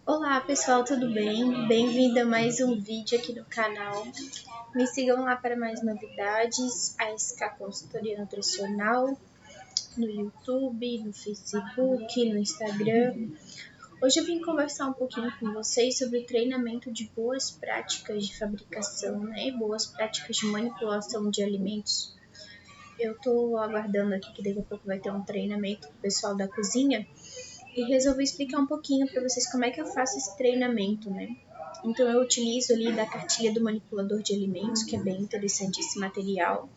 Olá pessoal, tudo bem? Bem-vindo a mais um vídeo aqui no canal. Me sigam lá para mais novidades, a SK Consultoria Nutricional, no YouTube, no Facebook, no Instagram. Hoje eu vim conversar um pouquinho com vocês sobre o treinamento de boas práticas de fabricação, né? Boas práticas de manipulação de alimentos. Eu estou aguardando aqui que daqui a pouco vai ter um treinamento com o pessoal da cozinha. E resolvi explicar um pouquinho para vocês como é que eu faço esse treinamento, né? Então eu utilizo ali da cartilha do manipulador de alimentos, que é bem interessante esse material.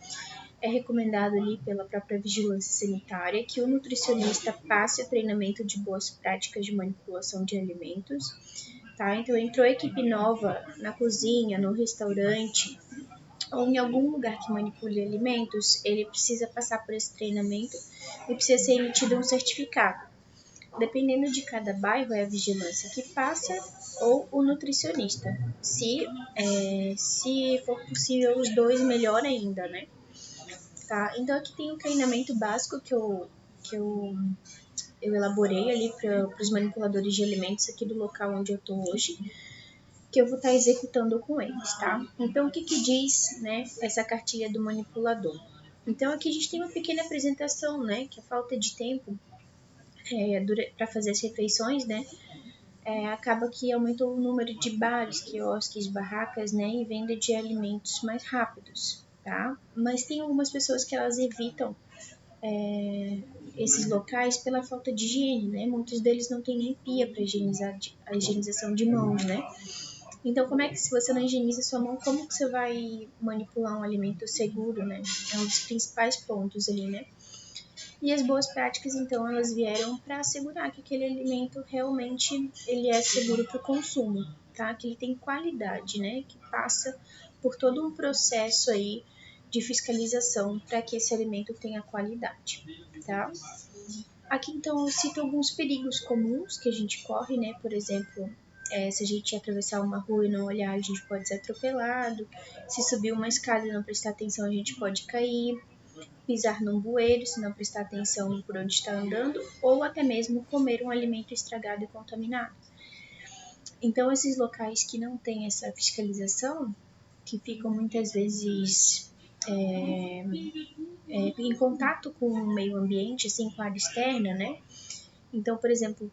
É recomendado ali pela própria vigilância sanitária que o nutricionista passe o treinamento de boas práticas de manipulação de alimentos, tá? Então entrou equipe nova na cozinha, no restaurante ou em algum lugar que manipule alimentos, ele precisa passar por esse treinamento e precisa ser emitido um certificado. Dependendo de cada bairro, é a vigilância que passa ou o nutricionista. Se for possível os dois, melhor ainda, né? Tá? Então aqui tem um treinamento básico que eu elaborei ali para os manipuladores de alimentos aqui do local onde eu estou hoje, que eu vou estar executando com eles, tá? Então o que diz, né, essa cartilha do manipulador? Então aqui a gente tem uma pequena apresentação, né, que a falta de tempo para fazer as refeições, né, acaba que aumentou o número de bares, quiosques, barracas, né, e venda de alimentos mais rápidos, tá? Mas tem algumas pessoas que elas evitam esses locais pela falta de higiene, né? Muitos deles não têm nem pia para higienizar a higienização de mãos, né? Então, como é que se você não higieniza sua mão, como que você vai manipular um alimento seguro, né? É um dos principais pontos ali, né? E as boas práticas, então, elas vieram para assegurar que aquele alimento realmente ele é seguro para o consumo, tá? Que ele tem qualidade, né? Que passa por todo um processo aí de fiscalização para que esse alimento tenha qualidade, tá? Aqui, então, eu cito alguns perigos comuns que a gente corre, né? Por exemplo, se a gente atravessar uma rua e não olhar, a gente pode ser atropelado. Se subir uma escada e não prestar atenção, a gente pode cair, pisar num bueiro se não prestar atenção por onde está andando, ou até mesmo comer um alimento estragado e contaminado. Então, esses locais que não têm essa fiscalização, que ficam muitas vezes em contato com o meio ambiente, assim, com a área externa, né? Então, por exemplo,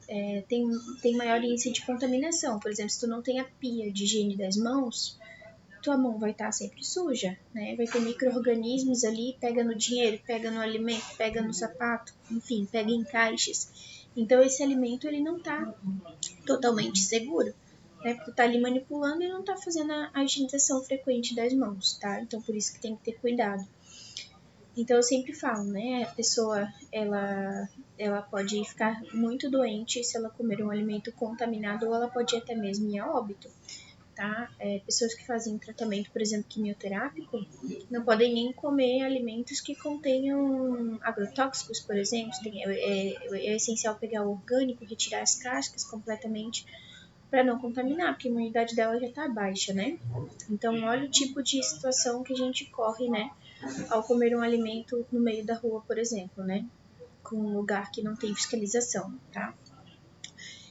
tem maior índice de contaminação. Por exemplo, se tu não tem a pia de higiene das mãos, tua mão vai estar sempre suja, né? Vai ter micro-organismos ali, pega no dinheiro, pega no alimento, pega no sapato, enfim, pega em caixas. Então esse alimento ele não está totalmente seguro, né? Porque tu tá ali manipulando e não tá fazendo a higienização frequente das mãos, tá? Então por isso que tem que ter cuidado. Então eu sempre falo, né? A pessoa ela pode ficar muito doente se ela comer um alimento contaminado ou ela pode até mesmo ir a óbito. Tá? Pessoas que fazem tratamento, por exemplo, quimioterápico, não podem nem comer alimentos que contenham agrotóxicos, por exemplo. É essencial pegar o orgânico, retirar as cascas completamente para não contaminar, porque a imunidade dela já está baixa, né? Então, olha o tipo de situação que a gente corre, né, ao comer um alimento no meio da rua, por exemplo, né, com um lugar que não tem fiscalização, tá?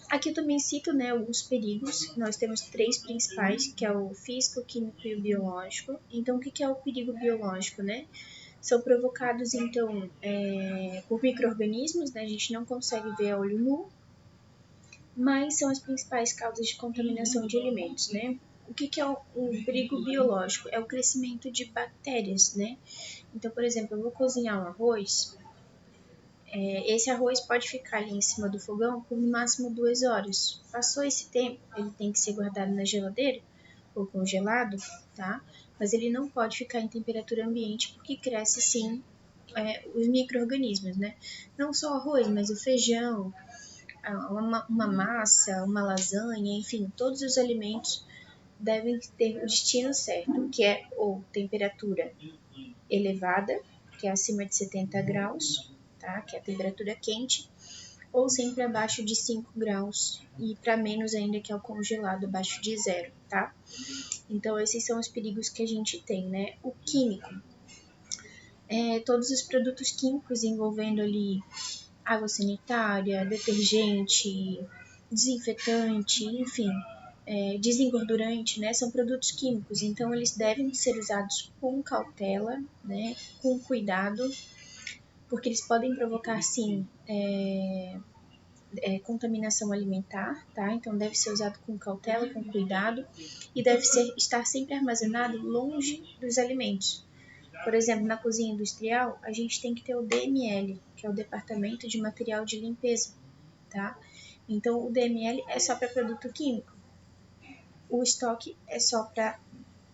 Aqui eu também cito, né, alguns perigos. Nós temos três principais, que é o físico, químico e o biológico. Então, o que é o perigo biológico, né? São provocados, então, por micro-organismos, né? A gente não consegue ver a olho nu, mas são as principais causas de contaminação de alimentos, né? O que é o perigo biológico? É o crescimento de bactérias, né? Então, por exemplo, eu vou cozinhar um arroz, esse arroz pode ficar ali em cima do fogão por no máximo 2 horas. Passou esse tempo, ele tem que ser guardado na geladeira ou congelado, tá? Mas ele não pode ficar em temperatura ambiente porque cresce sim os micro-organismos, né? Não só o arroz, mas o feijão, uma massa, uma lasanha, enfim, todos os alimentos devem ter o destino certo, que é ou temperatura elevada, que é acima de 70 graus, tá? Que é a temperatura quente, ou sempre abaixo de 5 graus e para menos ainda, que é o congelado abaixo de zero, tá? Então esses são os perigos que a gente tem, né? O químico, todos os produtos químicos envolvendo ali água sanitária, detergente, desinfetante, enfim, desengordurante, né? São produtos químicos, então eles devem ser usados com cautela, né? Com cuidado, porque eles podem provocar, sim, contaminação alimentar, tá? Então deve ser usado com cautela, com cuidado, e deve estar sempre armazenado longe dos alimentos. Por exemplo, na cozinha industrial, a gente tem que ter o DML, que é o Departamento de Material de Limpeza, tá? Então, o DML é só para produto químico, o estoque é só para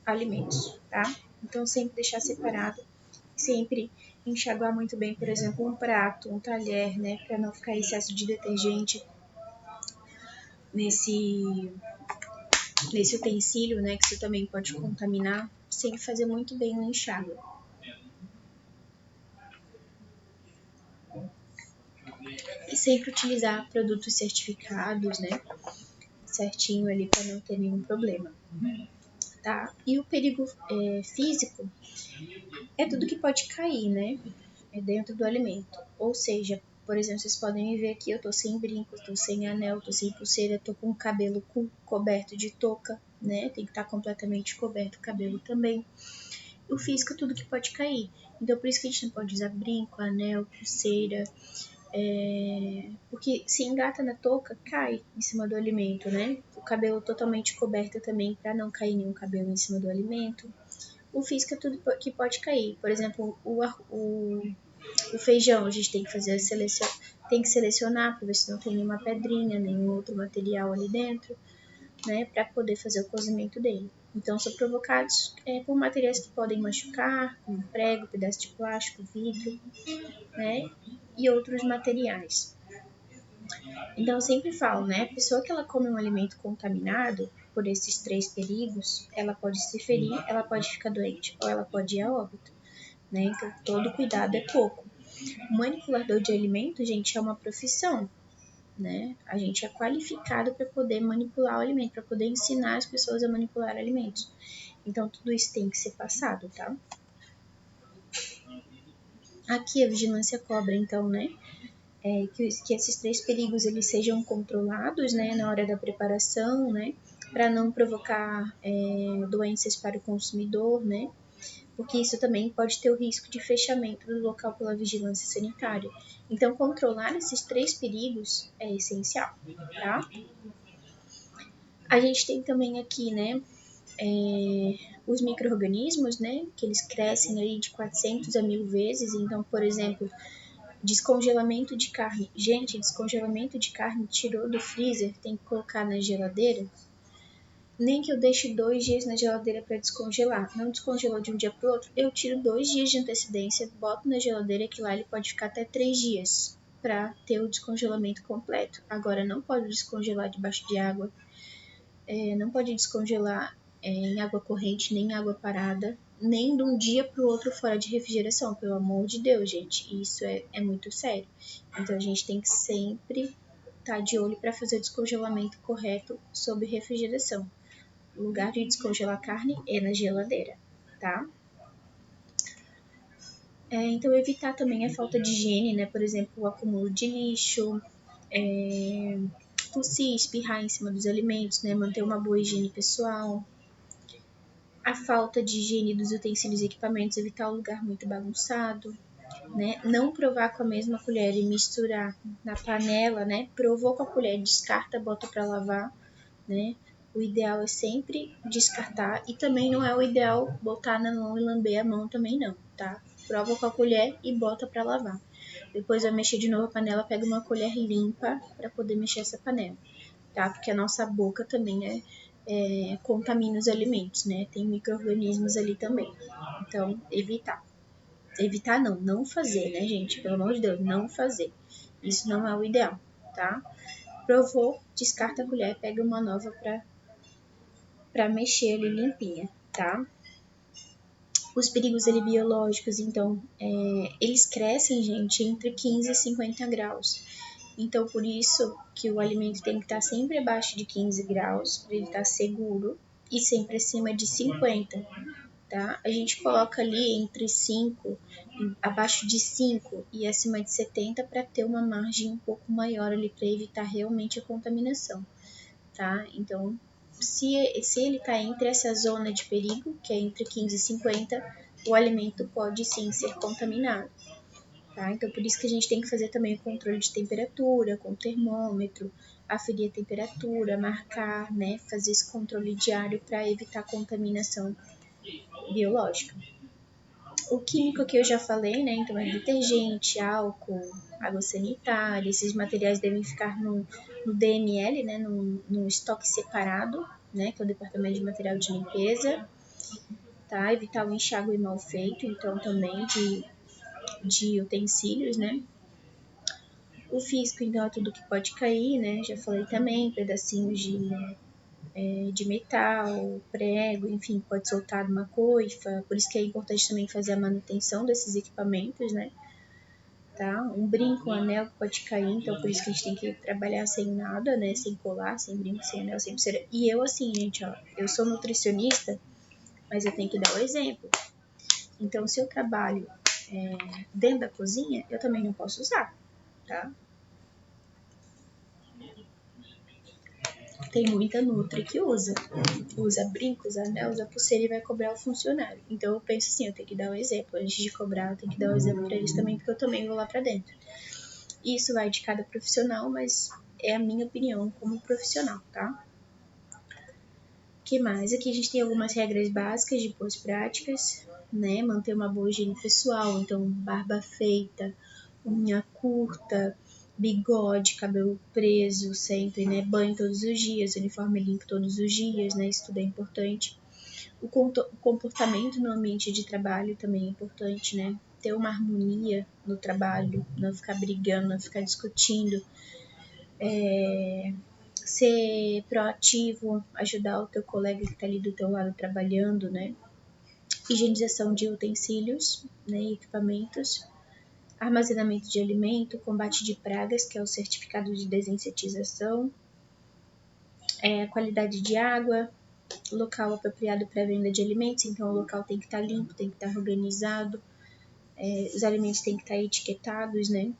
alimentos, tá? Então, sempre deixar separado, sempre enxaguar muito bem, por exemplo, um prato, um talher, né, para não ficar excesso de detergente nesse utensílio, né, que isso também pode contaminar. Sempre fazer muito bem o enxágue. E sempre utilizar produtos certificados, né, certinho ali para não ter nenhum problema, tá? E o perigo físico é tudo que pode cair, né, dentro do alimento. Ou seja, por exemplo, vocês podem ver aqui, eu tô sem brinco, tô sem anel, tô sem pulseira, tô com o cabelo coberto de touca, né? Tem que estar completamente coberto o cabelo também. O físico é tudo que pode cair. Então, por isso que a gente não pode usar brinco, anel, pulseira, porque se engata na touca, cai em cima do alimento, né? O cabelo totalmente coberto também, para não cair nenhum cabelo em cima do alimento. O físico é tudo que pode cair. Por exemplo, o feijão, a gente tem que fazer a seleção, tem que selecionar para ver se não tem nenhuma pedrinha, nenhum outro material ali dentro, né? Para poder fazer o cozimento dele. Então, são provocados por materiais que podem machucar, como prego, pedaço de plástico, vidro, né? E outros materiais. Então, eu sempre falo, né? A pessoa que ela come um alimento contaminado por esses 3 perigos, ela pode se ferir, ela pode ficar doente ou ela pode ir a óbito, né? Então, todo cuidado é pouco. Manipulador de alimento, gente, é uma profissão, né? A gente é qualificado para poder manipular o alimento, para poder ensinar as pessoas a manipular alimentos. Então, tudo isso tem que ser passado, tá? Aqui a vigilância cobra, então, né? Que esses 3 perigos eles sejam controlados, né, na hora da preparação, né, para não provocar doenças para o consumidor, né, porque isso também pode ter o risco de fechamento do local pela vigilância sanitária. Então, controlar esses 3 perigos é essencial, tá? A gente tem também aqui, né, os micro-organismos, né, que eles crescem aí de 400 a 1000 vezes. Então, por exemplo, descongelamento de carne. Gente, descongelamento de carne tirou do freezer, tem que colocar na geladeira. Nem que eu deixe 2 dias na geladeira para descongelar. Não descongelou de um dia para o outro, eu tiro 2 dias de antecedência, boto na geladeira, que lá ele pode ficar até 3 dias para ter o descongelamento completo. Agora, não pode descongelar debaixo de água, não pode descongelar em água corrente, nem em água parada, nem de um dia para o outro fora de refrigeração. Pelo amor de Deus, gente, isso é muito sério. Então, a gente tem que sempre estar de olho para fazer o descongelamento correto sob refrigeração. O lugar de descongelar carne é na geladeira, tá? Então, evitar também a falta de higiene, né? Por exemplo, o acúmulo de lixo, tossir, espirrar em cima dos alimentos, né? Manter uma boa higiene pessoal. A falta de higiene dos utensílios e equipamentos, evitar o lugar muito bagunçado, né? Não provar com a mesma colher e misturar na panela, né? Provou com a colher, descarta, bota para lavar, né? O ideal é sempre descartar, e também não é o ideal botar na mão e lamber a mão também não, tá? Prova com a colher e bota para lavar. Depois vai mexer de novo a panela, pega uma colher limpa para poder mexer essa panela, tá? Porque a nossa boca também contamina os alimentos, né? Tem micro-organismos ali também. Então, evitar. Evitar não fazer, né, gente? Pelo amor de Deus, não fazer. Isso não é o ideal, tá? Provou, descarta a colher, pega uma nova para mexer ali limpinha, tá? Os perigos ali biológicos, então, eles crescem, gente, entre 15 e 50 graus. Então, por isso que o alimento tem que estar sempre abaixo de 15 graus, para ele estar seguro, e sempre acima de 50, tá? A gente coloca ali entre 5, abaixo de 5 e acima de 70 para ter uma margem um pouco maior ali para evitar realmente a contaminação, tá? Então, se ele está entre essa zona de perigo, que é entre 15 e 50, o alimento pode sim ser contaminado, tá? Então, por isso que a gente tem que fazer também o controle de temperatura com o termômetro, aferir a temperatura, marcar, né? Fazer esse controle diário para evitar contaminação biológica. O químico que eu já falei, né? Então é detergente, álcool, água sanitária. Esses materiais devem ficar no DML, né? No estoque separado, né? Que é o Departamento de Material de Limpeza, tá? Evitar o enxágue mal feito, então também de utensílios, né? O físico, então, é tudo que pode cair, né? Já falei também, pedacinhos de metal, prego, enfim, pode soltar uma coifa. Por isso que é importante também fazer a manutenção desses equipamentos, né? Tá? Um brinco, um anel pode cair, então por isso que a gente tem que trabalhar sem nada, né? Sem colar, sem brinco, sem anel, sem pulseira. E eu, assim, gente, ó, eu sou nutricionista, mas eu tenho que dar o exemplo. Então, se eu trabalho dentro da cozinha, eu também não posso usar, tá? Tem muita nutri que usa brinco, usa anel, usa pulseira e vai cobrar o funcionário. Então eu penso assim, eu tenho que dar um exemplo. Antes de cobrar, eu tenho que dar um exemplo para eles também, porque eu também vou lá para dentro. Isso vai de cada profissional, mas é a minha opinião como profissional, tá? O que mais? Aqui a gente tem algumas regras básicas de boas práticas, né? Manter uma boa higiene pessoal, então barba feita, unha curta, bigode, cabelo preso sempre, né? Banho todos os dias, uniforme limpo todos os dias, né? Isso tudo é importante. O comportamento no ambiente de trabalho também é importante, né? Ter uma harmonia no trabalho, não ficar brigando, não ficar discutindo. Ser proativo, ajudar o teu colega que está ali do teu lado trabalhando, né? Higienização de utensílios, né? E equipamentos. Armazenamento de alimento, combate de pragas, que é o certificado de desinsetização, qualidade de água, local apropriado para venda de alimentos, então o local tem que estar limpo, tem que estar organizado, os alimentos têm que estar etiquetados, né?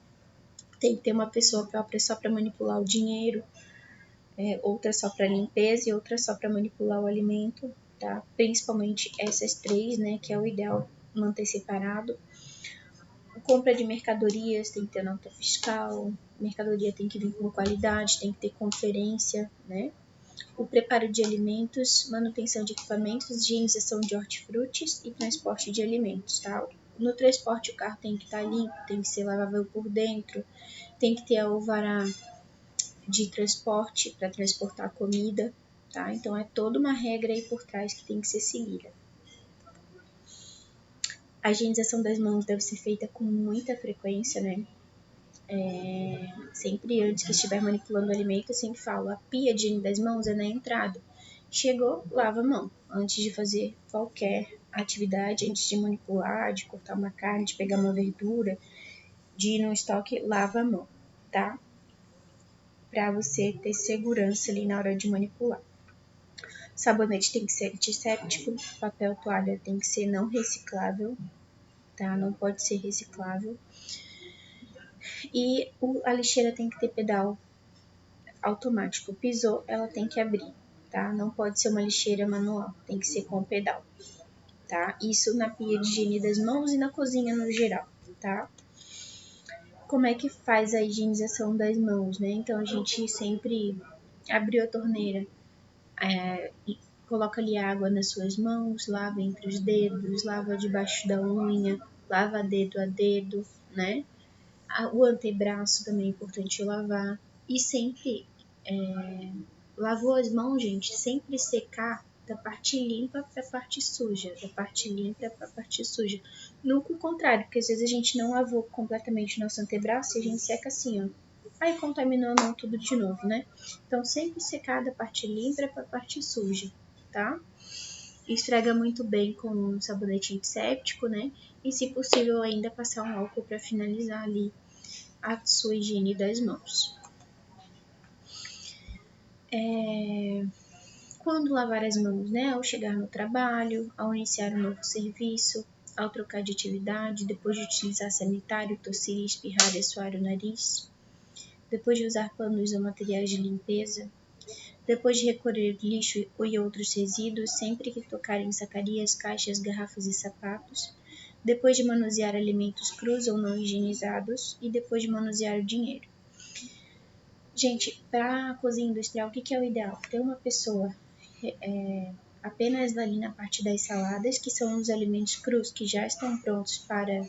Tem que ter uma pessoa própria só para manipular o dinheiro, outra só para limpeza e outra só para manipular o alimento, tá? Principalmente essas três, né? Que é o ideal manter separado. Compra de mercadorias tem que ter nota fiscal, mercadoria tem que vir com qualidade, tem que ter conferência, né? O preparo de alimentos, manutenção de equipamentos, higienização de hortifrutis e transporte de alimentos, tá? No transporte o carro tem que estar limpo, tem que ser lavável por dentro, tem que ter alvará de transporte para transportar comida, tá? Então é toda uma regra aí por trás que tem que ser seguida. A higienização das mãos deve ser feita com muita frequência, né? Sempre antes que estiver manipulando o alimento, eu sempre falo, a pia de higiene das mãos é na entrada. Chegou, lava a mão. Antes de fazer qualquer atividade, antes de manipular, de cortar uma carne, de pegar uma verdura, de ir no estoque, lava a mão, tá? Para você ter segurança ali na hora de manipular. Sabonete tem que ser antisséptico, papel toalha tem que ser não reciclável, tá? Não pode ser reciclável. E a lixeira tem que ter pedal automático. Pisou, ela tem que abrir, tá? Não pode ser uma lixeira manual, tem que ser com pedal, tá? Isso na pia de higiene das mãos e na cozinha no geral, tá? Como é que faz a higienização das mãos, né? Então a gente sempre abriu a torneira, coloca ali água nas suas mãos, lava entre os dedos, lava debaixo da unha, lava dedo a dedo, né? O antebraço também é importante lavar. E sempre lavou as mãos, gente, sempre secar da parte limpa para a parte suja, da parte limpa para a parte suja. Nunca o contrário, porque às vezes a gente não lavou completamente o nosso antebraço e a gente seca assim, ó. Aí contaminou a mão tudo de novo, né? Então sempre secar da parte limpa para a parte suja, tá? Esfrega muito bem com um sabonete antisséptico, né? E se possível ainda passar um álcool para finalizar ali a sua higiene das mãos. Quando lavar as mãos, né? Ao chegar no trabalho, ao iniciar um novo serviço, ao trocar de atividade, depois de utilizar sanitário, tossir, espirrar e suar o nariz, depois de usar panos ou materiais de limpeza, depois de recolher lixo e outros resíduos, sempre que tocar em sacarias, caixas, garrafas e sapatos, depois de manusear alimentos crus ou não higienizados e depois de manusear o dinheiro. Gente, para a cozinha industrial, o que é o ideal? Ter uma pessoa apenas ali na parte das saladas, que são os alimentos crus que já estão prontos para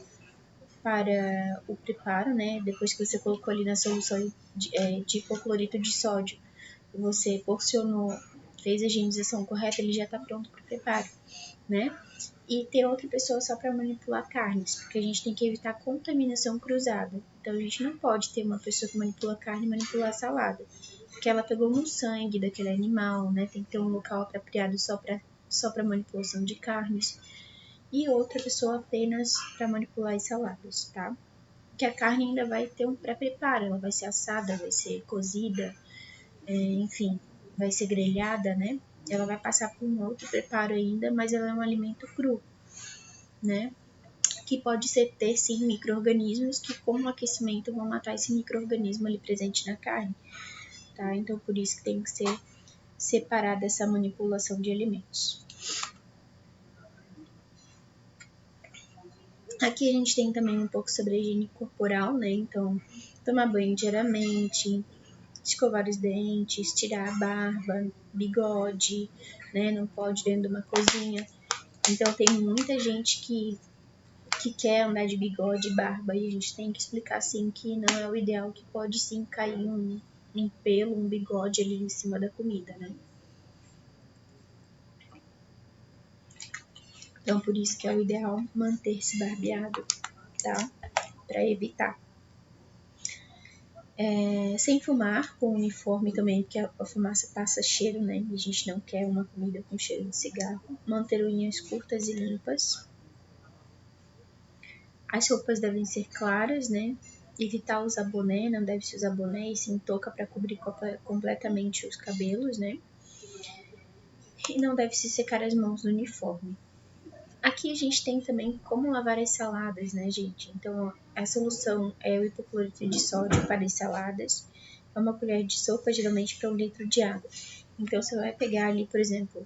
o preparo, né? Depois que você colocou ali na solução de hipoclorito de sódio, você porcionou, fez a higienização correta, ele já está pronto para o preparo, né? E ter outra pessoa só para manipular carnes, porque a gente tem que evitar contaminação cruzada. Então a gente não pode ter uma pessoa que manipula carne e manipular a salada, porque ela pegou no sangue daquele animal, né? Tem que ter um local apropriado só para manipulação de carnes e outra pessoa apenas para manipular as saladas, tá? Que a carne ainda vai ter um pré-preparo, ela vai ser assada, vai ser cozida, enfim, vai ser grelhada, né? Ela vai passar por um outro preparo ainda, mas ela é um alimento cru, né? Que pode ter sim micro-organismos que com o aquecimento vão matar esse micro-organismo ali presente na carne, tá? Então por isso que tem que ser separada essa manipulação de alimentos. Aqui a gente tem também um pouco sobre a higiene corporal, né? Então, tomar banho diariamente, escovar os dentes, tirar a barba, bigode, né? Não pode dentro de uma cozinha. Então, tem muita gente que quer andar de bigode e barba e a gente tem que explicar, assim, que não é o ideal, que pode sim cair um pelo, um bigode ali em cima da comida, né? Então, por isso que é o ideal manter-se barbeado, tá? Para evitar. Sem fumar, com uniforme também, porque a fumaça passa cheiro, né? E a gente não quer uma comida com cheiro de cigarro. Manter unhas curtas e limpas. As roupas devem ser claras, né? Evitar usar boné, não deve se usar boné e sim touca para cobrir completamente os cabelos, né? E não deve se secar as mãos no uniforme. Aqui a gente tem também como lavar as saladas, né, gente? Então, a solução é o hipoclorito de sódio para as saladas. É uma colher de sopa, geralmente, para 1 litro de água. Então, você vai pegar ali, por exemplo,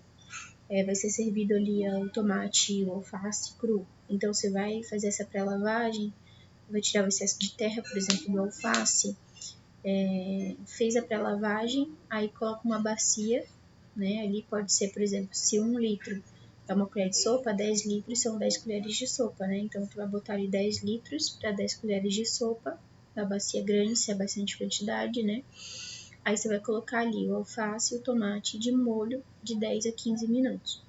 vai ser servido ali o tomate e o alface cru. Então, você vai fazer essa pré-lavagem, vai tirar o excesso de terra, por exemplo, do alface. Fez a pré-lavagem, aí coloca uma bacia, né? Ali pode ser, por exemplo, se 1 litro é uma colher de sopa, 10 litros são 10 colheres de sopa, né? Então, tu vai botar ali 10 litros para 10 colheres de sopa, na bacia grande, se é bastante quantidade, né? Aí você vai colocar ali o alface e o tomate de molho de 10 a 15 minutos.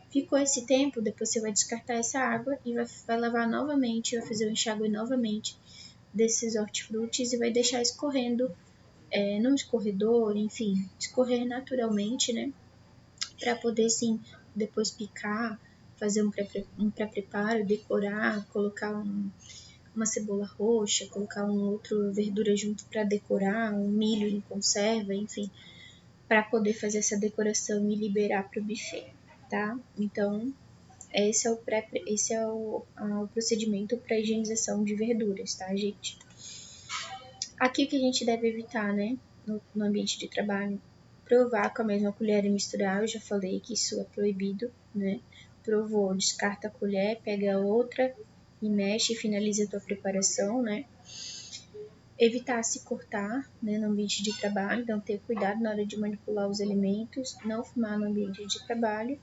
Ficou esse tempo, depois você vai descartar essa água e vai lavar novamente, vai fazer o enxágue novamente desses hortifrutis e vai deixar escorrendo num escorredor, enfim, escorrer naturalmente, né? Para poder, sim, depois picar, fazer um pré-preparo, decorar, colocar uma cebola roxa, colocar um outro verdura junto para decorar, um milho em conserva, enfim, para poder fazer essa decoração e liberar para o buffet, tá? Então, esse é o procedimento para higienização de verduras, tá, gente? Aqui o que a gente deve evitar, né, no ambiente de trabalho, provar com a mesma colher e misturar, eu já falei que isso é proibido, né? Provou, descarta a colher, pega outra e mexe e finaliza a tua preparação, né? Evitar se cortar, né, no ambiente de trabalho, então ter cuidado na hora de manipular os alimentos, não fumar no ambiente de trabalho.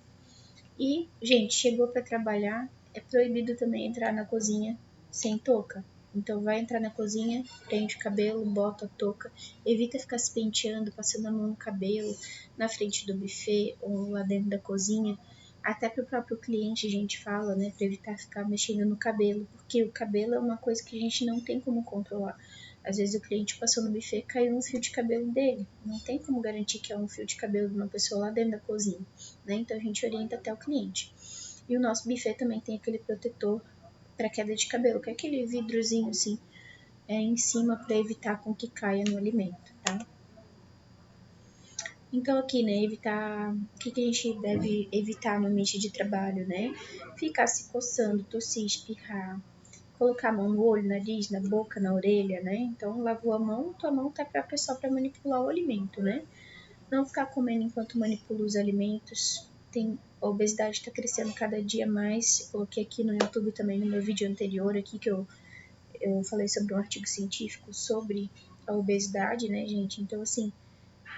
E, gente, chegou para trabalhar, é proibido também entrar na cozinha sem touca. Então, vai entrar na cozinha, prende o cabelo, bota a touca, evita ficar se penteando, passando a mão no cabelo, na frente do buffet ou lá dentro da cozinha. Até para o próprio cliente a gente fala, né, para evitar ficar mexendo no cabelo, porque o cabelo é uma coisa que a gente não tem como controlar. Às vezes o cliente passou no buffet e caiu um fio de cabelo dele. Não tem como garantir que é um fio de cabelo de uma pessoa lá dentro da cozinha, né? Então a gente orienta até o cliente. E o nosso buffet também tem aquele protetor para queda de cabelo, que é aquele vidrozinho assim em cima para evitar com que caia no alimento, tá? Então aqui, né, evitar... O que a gente deve evitar no ambiente de trabalho, né? Ficar se coçando, tossir, espirrar, colocar a mão no olho, nariz, na boca, na orelha, né? Então, lavou a mão, tua mão tá própria só para manipular o alimento, né? Não ficar comendo enquanto manipula os alimentos. A obesidade está crescendo cada dia mais. Eu coloquei aqui no YouTube também, no meu vídeo anterior aqui, que eu falei sobre um artigo científico sobre a obesidade, né, gente? Então, assim,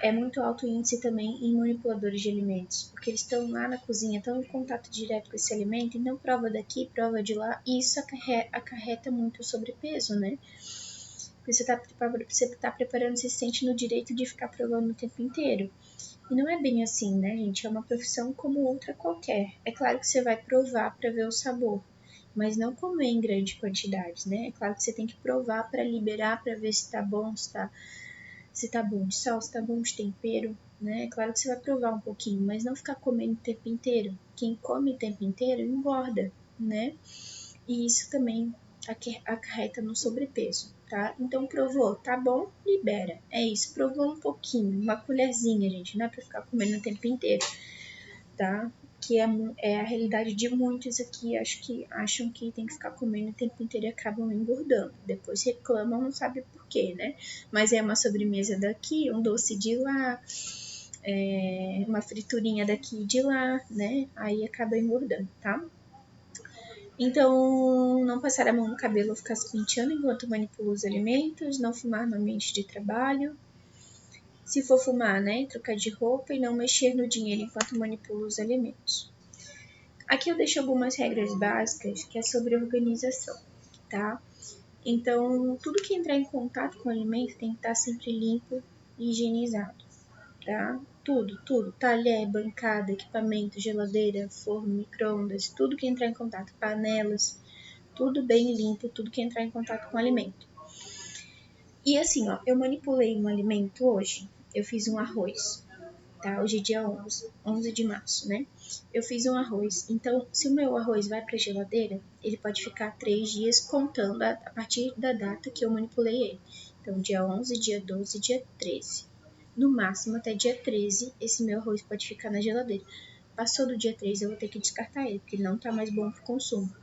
é muito alto índice também em manipuladores de alimentos, porque eles estão lá na cozinha, estão em contato direto com esse alimento, então prova daqui, prova de lá, e isso acarreta muito o sobrepeso, né? Porque você tá preparando, você se sente no direito de ficar provando o tempo inteiro. E não é bem assim, né, gente? É uma profissão como outra qualquer. É claro que você vai provar para ver o sabor, mas não comer em grandes quantidades, né? É claro que você tem que provar para liberar, para ver se tá bom, se tá bom de sal, se tá bom de tempero, né? É claro que você vai provar um pouquinho, mas não ficar comendo o tempo inteiro. Quem come o tempo inteiro engorda, né? E isso também acarreta no sobrepeso, tá? Então provou, tá bom? Libera. É isso, provou um pouquinho, uma colherzinha, gente, não é pra ficar comendo o tempo inteiro, tá? Que é a realidade de muitos aqui, acho que acham que tem que ficar comendo o tempo inteiro e acabam engordando. Depois reclamam, não sabe por quê, né? Mas é uma sobremesa daqui, um doce de lá, uma friturinha daqui e de lá, né? Aí acaba engordando, tá? Então, não passar a mão no cabelo ou ficar se penteando enquanto manipula os alimentos, não fumar no ambiente de trabalho. Se for fumar, né, trocar de roupa e não mexer no dinheiro enquanto manipula os alimentos. Aqui eu deixo algumas regras básicas que é sobre organização, tá? Então, tudo que entrar em contato com o alimento tem que estar sempre limpo e higienizado, tá? Tudo. Talher, bancada, equipamento, geladeira, forno, micro-ondas, tudo que entrar em contato, panelas, tudo bem limpo, tudo que entrar em contato com o alimento. E assim, ó, eu manipulei um alimento hoje, eu fiz um arroz, tá? Hoje é dia 11 de março, né? Eu fiz um arroz, então se o meu arroz vai pra geladeira, ele pode ficar 3 dias contando a partir da data que eu manipulei ele. Então, dia 11, dia 12, dia 13. No máximo, até dia 13, esse meu arroz pode ficar na geladeira. Passou do dia 13, eu vou ter que descartar ele, porque ele não tá mais bom pro consumo,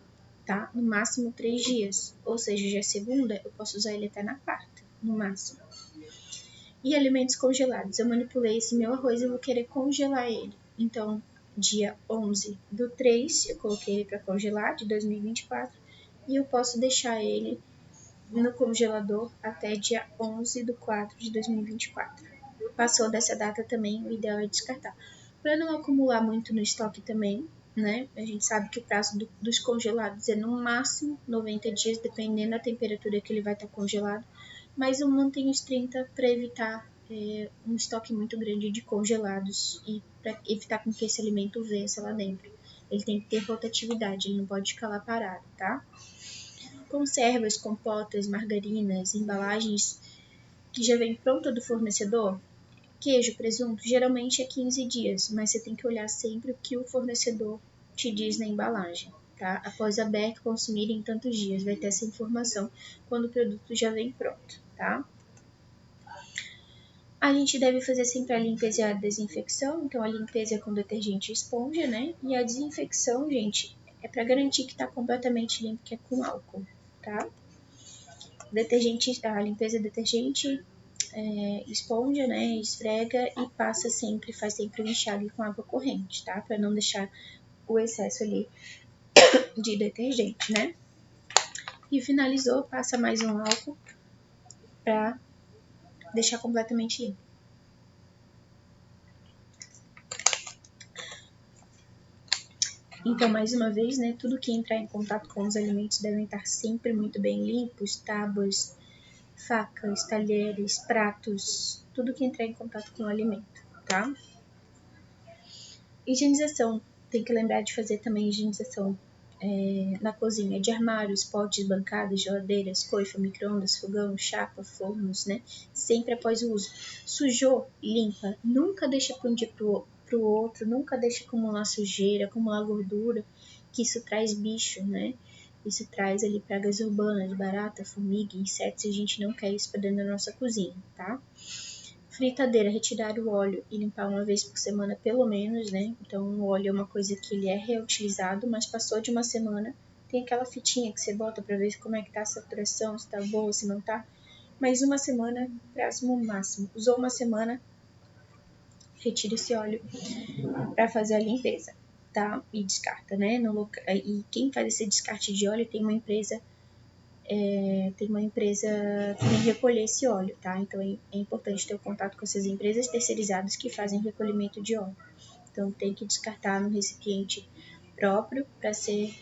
tá? No máximo 3 dias. Ou seja, já é segunda, eu posso usar ele até na quarta, no máximo. E alimentos congelados. Eu manipulei esse meu arroz e vou querer congelar ele. Então, dia 11 do 3, eu coloquei ele para congelar, de 2024. E eu posso deixar ele no congelador até dia 11 do 4 de 2024. Passou dessa data também, o ideal é descartar. Para não acumular muito no estoque também, né? A gente sabe que o prazo dos congelados é no máximo 90 dias, dependendo da temperatura que ele vai estar congelado. Mas eu mantenho os 30 para evitar um estoque muito grande de congelados e para evitar com que esse alimento vença lá dentro. Ele tem que ter rotatividade, ele não pode ficar lá parado, tá? Conservas, compotas, margarinas, embalagens que já vem pronta do fornecedor, queijo, presunto, geralmente é 15 dias, mas você tem que olhar sempre o que o fornecedor te diz na embalagem, tá? Após aberto, consumir em tantos dias, vai ter essa informação quando o produto já vem pronto, tá? A gente deve fazer sempre a limpeza e a desinfecção, então a limpeza é com detergente e esponja, né? E a desinfecção, gente, é para garantir que tá completamente limpo, que é com álcool, tá? Detergente, a limpeza é detergente, esponja, né, esfrega e passa sempre, faz sempre um enxágue com água corrente, tá? Para não deixar o excesso ali de detergente, né? E finalizou, passa mais um álcool para deixar completamente limpo. Então, mais uma vez, né, tudo que entrar em contato com os alimentos devem estar sempre muito bem limpos, tábuas, facas, talheres, pratos, tudo que entrar em contato com o alimento, tá? Higienização. Tem que lembrar de fazer também higienização na cozinha de armários, potes, bancadas, geladeiras, coifa, micro-ondas, fogão, chapa, fornos, né? Sempre após o uso. Sujou, limpa. Nunca deixa para um dia pro outro, nunca deixa acumular sujeira, acumular gordura, que isso traz bicho, né? Isso traz ali pragas urbanas, barata, formiga, insetos, e a gente não quer isso para dentro da nossa cozinha, tá? Fritadeira, retirar o óleo e limpar uma vez por semana, pelo menos, né? Então, o óleo é uma coisa que ele é reutilizado, mas passou de uma semana, tem aquela fitinha que você bota para ver como é que tá a saturação, se tá boa, se não tá. Mas uma semana, próximo máximo. Usou uma semana, retira esse óleo para fazer a limpeza, tá? E descarta, né? E quem faz esse descarte de óleo tem uma empresa que vem recolher esse óleo, tá? Então é importante ter o contato com essas empresas terceirizadas que fazem recolhimento de óleo. Então tem que descartar no recipiente próprio para ser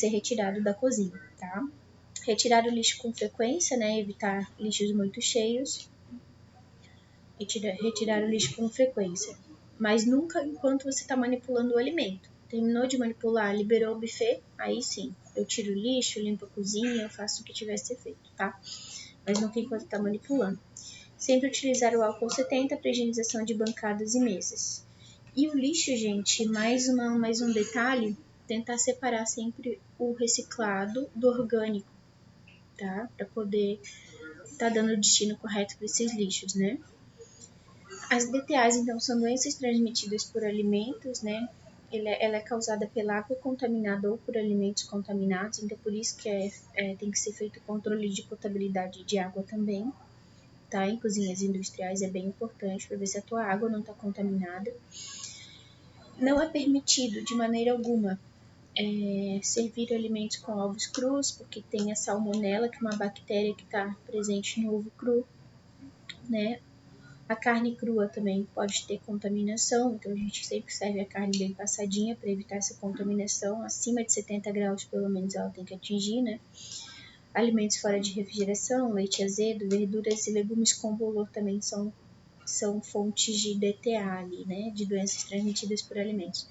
retirado da cozinha, tá? Retirar o lixo com frequência, né? Evitar lixos muito cheios. Retirar o lixo com frequência, mas nunca enquanto você está manipulando o alimento. Terminou de manipular, liberou o buffet, aí sim, eu tiro o lixo, limpo a cozinha, eu faço o que tiver a ser feito, tá? Mas nunca enquanto está manipulando. Sempre utilizar o álcool 70 para higienização de bancadas e mesas. E o lixo, gente, mais um detalhe, tentar separar sempre o reciclado do orgânico, tá? Para poder estar dando o destino correto para esses lixos, né? As DTAs, então, são doenças transmitidas por alimentos, né? Ela é causada pela água contaminada ou por alimentos contaminados, então por isso que tem que ser feito o controle de potabilidade de água também, tá? Em cozinhas industriais é bem importante para ver se a tua água não está contaminada. Não é permitido de maneira alguma servir alimentos com ovos crus, porque tem a salmonela, que é uma bactéria que está presente no ovo cru, né? A carne crua também pode ter contaminação, então a gente sempre serve a carne bem passadinha para evitar essa contaminação. Acima de 70 graus, pelo menos, ela tem que atingir, né? Alimentos fora de refrigeração, leite azedo, verduras e legumes com bolor também são fontes de DTA ali, né? De doenças transmitidas por alimentos.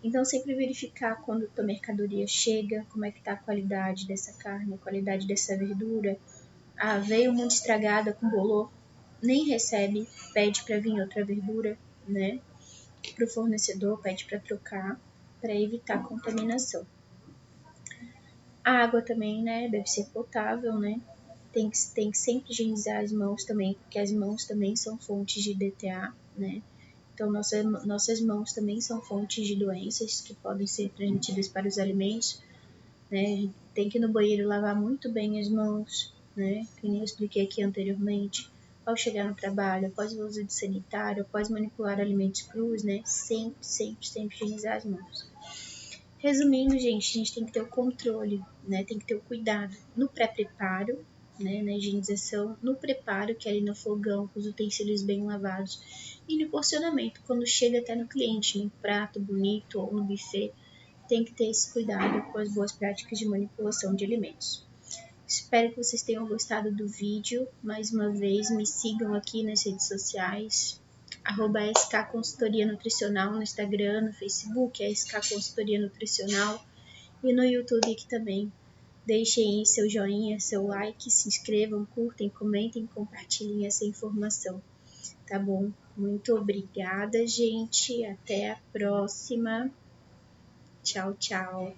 Então, sempre verificar quando a tua mercadoria chega, como é que está a qualidade dessa carne, a qualidade dessa verdura. Ah, veio muito estragada com bolor, nem recebe, pede para vir outra verdura, né? Para o fornecedor, pede para trocar, para evitar contaminação. A água também, né? Deve ser potável, né? Tem que sempre higienizar as mãos também, porque as mãos também são fontes de DTA, né? Então, nossas mãos também são fontes de doenças que podem ser transmitidas para os alimentos, né? Tem que ir no banheiro lavar muito bem as mãos, né? Que nem eu expliquei aqui anteriormente. Ao chegar no trabalho, após o uso de sanitário, após manipular alimentos crus, né? Sempre higienizar as mãos. Resumindo, gente, a gente tem que ter o controle, né? Tem que ter o cuidado no pré-preparo, né? Na higienização, no preparo, que é ali no fogão, com os utensílios bem lavados, e no porcionamento, quando chega até no cliente, no prato bonito ou no buffet, tem que ter esse cuidado com as boas práticas de manipulação de alimentos. Espero que vocês tenham gostado do vídeo. Mais uma vez, me sigam aqui nas redes sociais, @SK Consultoria Nutricional no Instagram, no Facebook, SK Consultoria Nutricional e no YouTube aqui também. Deixem aí seu joinha, seu like, se inscrevam, curtem, comentem, compartilhem essa informação, tá bom? Muito obrigada, gente. Até a próxima. Tchau, tchau.